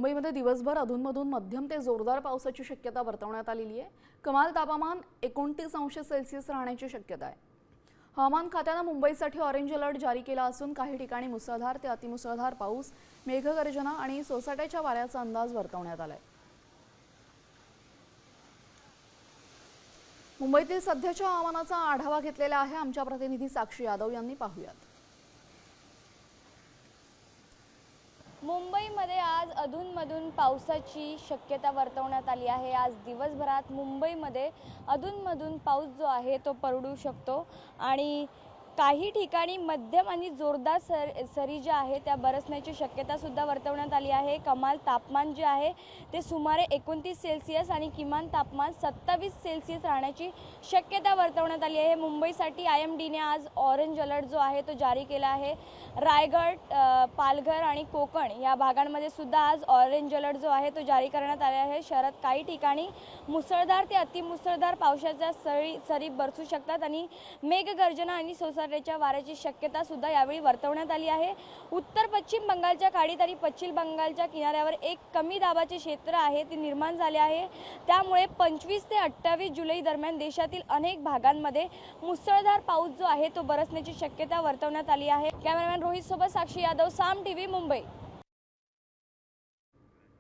मुंबईमध्ये दिवसभर अधूनमधून मध्यम ते जोरदार पावसाची शक्यता वर्तवण्यात आलेली आहे। कमाल तापमान 29 अंश सेल्सिअस राहण्याची शक्यता आहे। हवामान खात्याने मुंबईसाठी ऑरेंज अलर्ट जारी केला असून काही ठिकाणी मुसळधार ते अतिमुसळधार पाऊस, मेघगर्जना आणि सोसाट्याच्या वाऱ्याचा अंदाज वर्तवण्यात आलाय। मुंबईतील सध्याच्या हवामानाचा आढावा घेतलेला आहे आमच्या प्रतिनिधी साक्षी यादव यांनी। पाहूयात। मुंबईमध्ये आज अधूनमधून पावसाची शक्यता वर्तवण्यात आली आहे। आज दिवसभरात मुंबईमध्ये अधूनमधून पाऊस जो आहे तो पडू शकतो आणि काही ठिकाणी मध्यम आणि जोरदार सरी ज्या आहे त्या बरसण्याची शक्यता सुद्धा वर्तवण्यात आली आहे। कमाल तापमान जे आहे ते सुमारे 29 सेल्सिअस आणि किमान तापमान 27 सेल्सिअस राहण्याची शक्यता वर्तवण्यात आली आहे। मुंबईसाठी IMDने आज ऑरेंज अलर्ट जो आहे तो जारी केला आहे। रायगड, पालघर आणि कोकण या भागांमध्ये सुद्धा आज ऑरेंज अलर्ट जो आहे तो जारी करण्यात आला आहे। शहरात काही ठिकाणी मुसळधार ते अतिमुसळधार पावसाच्या सरी बरसू शकतात आणि मेघगर्जना आणि सोसाट्याच्या वाऱ्याची शक्यता सुद्धा यावेळी वर्तवण्यात आली आहे। उत्तर पश्चिम बंगालच्या खाडीत आणि पश्चिम बंगालच्या किनाऱ्यावर एक कमी दाबाचे क्षेत्र आहे ते निर्माण झाले आहे। त्यामुळे 25 ते 28 जुलै दरम्यान देशातील अनेक भागांमध्ये मुसळधार पाऊस जो आहे तो बरसण्याची शक्यता वर्तवण्यात आली आहे। कॅमेरामॅन रोहित सोबत साक्षी यादव, साम TV, मुंबई।